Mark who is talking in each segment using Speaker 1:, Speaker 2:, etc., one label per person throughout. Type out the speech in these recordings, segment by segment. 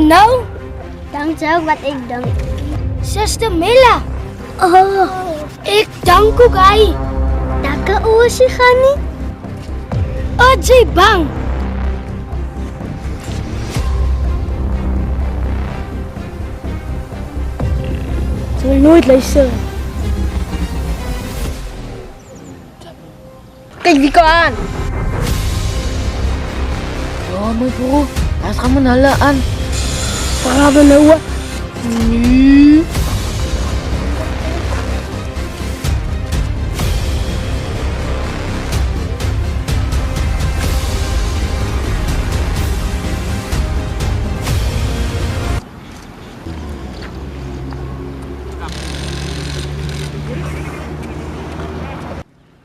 Speaker 1: nou?
Speaker 2: Dan zou wat ik dank.
Speaker 1: Zuster Milla.
Speaker 2: Oh,
Speaker 1: Ik dank ook hy.
Speaker 2: takke oosie gaan nie.
Speaker 1: Oh, jy bang. Ze wil nooit luisteren. Kijk wie kan aan.
Speaker 3: Ja, my bro. Daar gaan we hulle aan.
Speaker 1: Waar gaan we nou?
Speaker 3: Nu.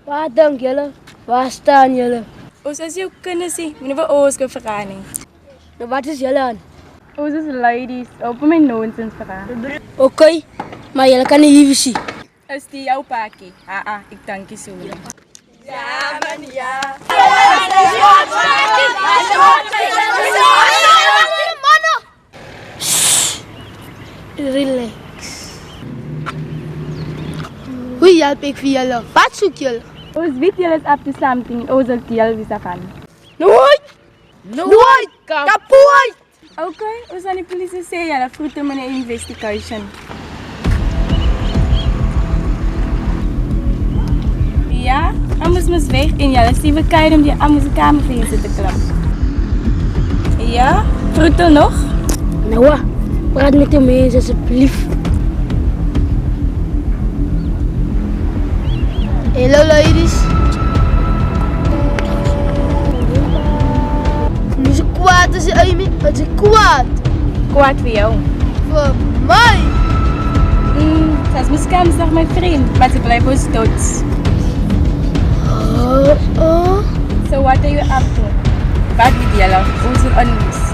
Speaker 1: Waar denk jullie? Waar staan jullie?
Speaker 4: Ons is jou kinders, moenie vir ons gaan vra nie.
Speaker 1: Nou, wat is jullie aan?
Speaker 4: Ons is ladies, op my nonsens vra.
Speaker 1: Oké, maar jullie kan niet hier zien.
Speaker 4: Is die jou pakkie? Ek dank je so.
Speaker 1: Relax. Hoe help ik voor jullie? Wat zoek jullie?
Speaker 4: Ons weet julle is up to something en ons sal deel wie daarvan.
Speaker 1: Nooit! Nooit! Kapot!
Speaker 4: Okay, ons aan die polisie sê julle vroeg om 'n investigation. Ja, Amos moes weg en julle sien we kyk om die Amos se kamer vir julle te klim. Ja, vroeg nog?
Speaker 1: Nou, praat met de mensen alsjeblieft. Hallo ladies. Nu is kwaad als je Amy. Wat is kwaad?
Speaker 4: Kwaad vir jou.
Speaker 1: Voor mij.
Speaker 4: Sy's miskien nog my vriend, maar sy bly ons dood.
Speaker 1: Oh.
Speaker 4: So what are you up to? Wat weet julle? Ons is onlus.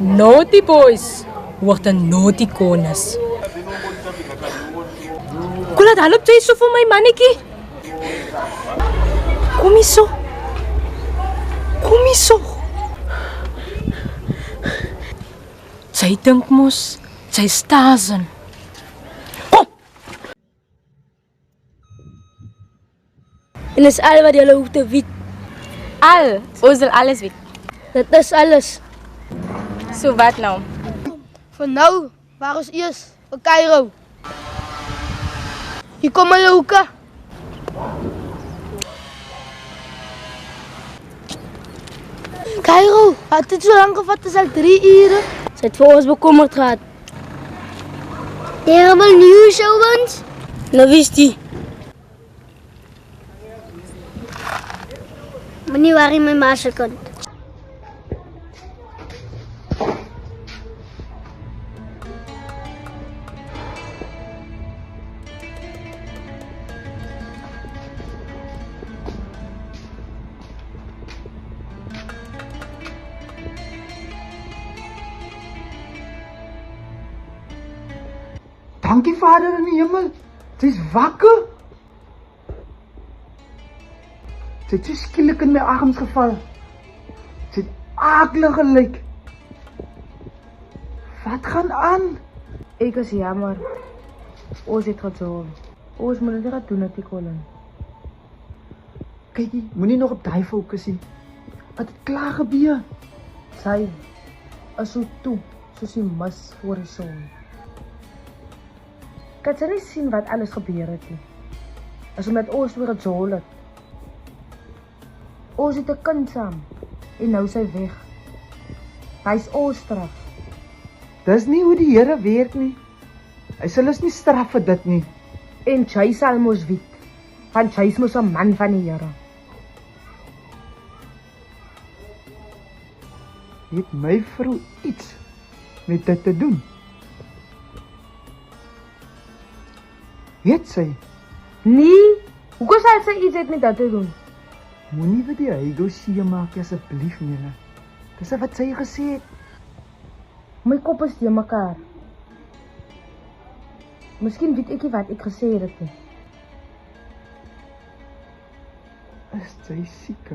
Speaker 3: Naughty boys. Word 'n naughty corners. Kom laat help jy so vir my mannetjie. Kom hier so. Kom hier so. Sy dink mos sy stasen. Kom.
Speaker 1: En is al wat jullie hoeft te weten.
Speaker 4: Al, ons sal alles weet.
Speaker 1: Dat is alles.
Speaker 4: So wat nou?
Speaker 1: Van nou, waar is eerst? Van Cairo. Hier kom maar Luca. Cairo, had het zo lang gevat? Het is al 3 uur. Ze het voor ons bekommerd gehad.
Speaker 2: Helemaal nieuw zo, want.
Speaker 1: Nou wist hij.
Speaker 2: Maar niet waar hij mijn maas komt.
Speaker 5: Dankie Vader in die hemel. Sy is wakker. Sy het so skielik in my arms geval. Sy het akelig gelyk. Wat gaan aan?
Speaker 3: Ek is jammer. Ons het gedoen. Ons moet dit doen net Colin.
Speaker 5: Kykie, moenie nog op daai fokus nie. Wat het klaar gebeur?
Speaker 3: Sy is so toe soos die mis voor die son. Kan sy nie sien wat alles gebeur het nie? Is omdat ons weer gejol het. Ons het 'n kind saam en nou sy weg. Hy is ons straf.
Speaker 5: Dis nie hoe die Here werk nie. Hy sal ons nie straf vir dit nie.
Speaker 3: En jy sal mos weet, want jy is mos 'n man van die Here.
Speaker 5: Het my vrou iets met dit te doen? Weet sy,
Speaker 3: Nee, hoekom sal sy iets het met dat te doen?
Speaker 5: moenie vir die Heigo seë maak asseblief, Nela. Dis wat sy gesê het.
Speaker 3: My kop is te mekaar. Miskien weet ek nie wat ek gesê het nie.
Speaker 5: Is sy siek?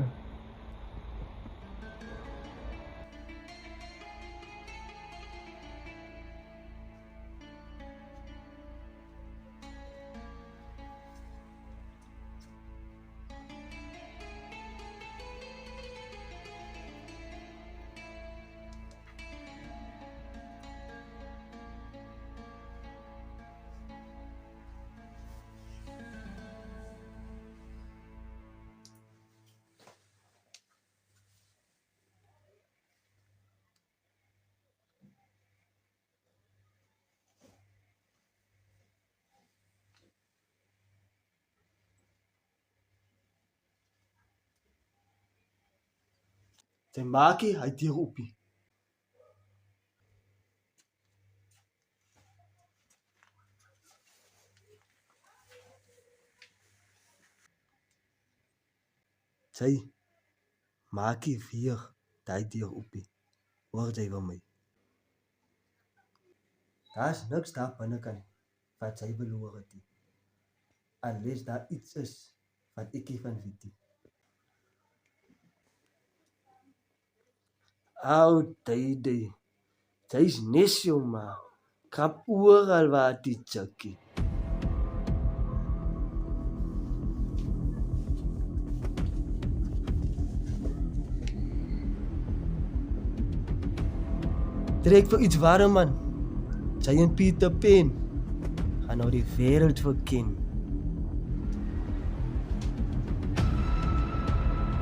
Speaker 6: Sy maakie, hy deur oopie. Sy maakie weer daai deur oopie. Hoor jy van my? Daar's niks daar binnekant wat sy beloor het nie. Unless daar iets is wat ek nie van weet nie. Ou, Dede, sy is nesio, maar krap oral waar die tjekkie. Trek vir iets warm, man. Sy en Peter Pan gaan nou die wêreld verken.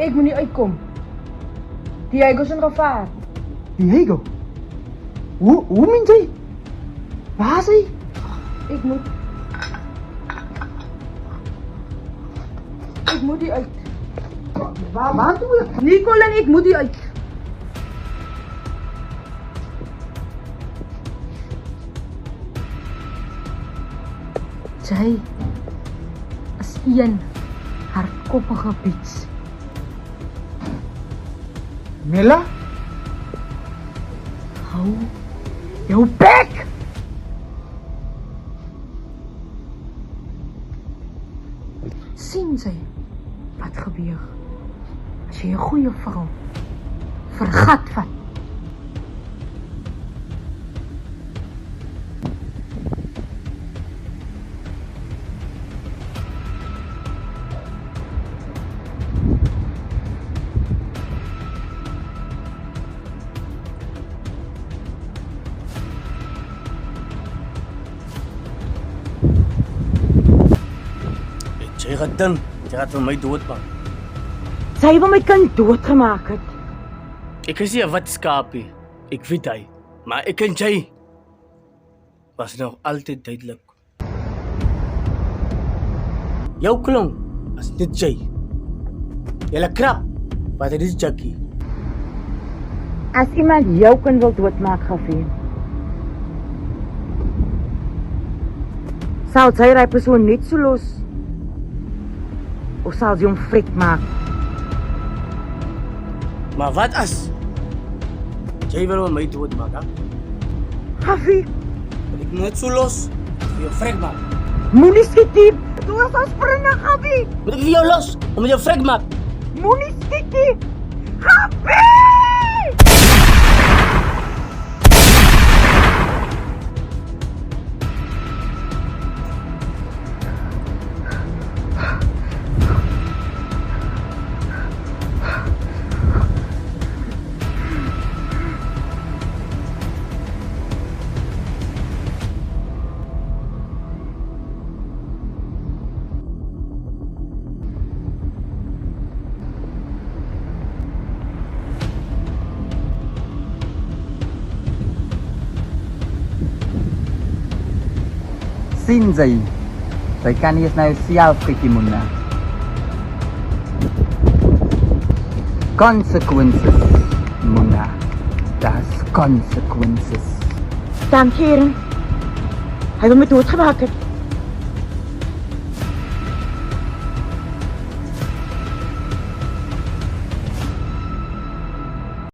Speaker 3: Ek moet nie uitkom. Die Heigo is in gevaar.
Speaker 5: Die Heigo? Hoe meen jy? Waar is hy?
Speaker 3: Ek moet die uit.
Speaker 5: Waar toe?
Speaker 3: Nicole en ek moet die uit. Jy is een hardkoppige biets.
Speaker 5: Mela?
Speaker 3: Hou jou bek! Sien sy wat gebeur as jy 'n goeie vrou vergat vat.
Speaker 6: Jy gaat vir my doodmaak.
Speaker 3: Sy wil my kind doodgemaak het.
Speaker 6: Ek is nie 'n wit skaapie. Ek weet hy, maar ek en jy was nog altyd duidelik. Jou klong as dit jy. Julle krap, wat dit is Jackie.
Speaker 3: As iemand jou kind wil doodmaak, Gafie, sal sy daai persoon net so los of sal sy hom frik maak?
Speaker 6: Maar wat as jy wil my doodmaak, hè?
Speaker 3: Gafie,
Speaker 6: Wil ek net so los vir jou vrek maak?
Speaker 3: moenie skiet nie. Toe is ons vriende, Gafie.
Speaker 6: Wil ek vir jou los om jou vrek maak?
Speaker 3: Moenie skiet nie. Gafie!
Speaker 7: sien sy. Sy kan nie eens na jouself kykie Mona. Consequences, Mona. Daar's consequences.
Speaker 3: Dank heren. Hij wil me doodgemaakt.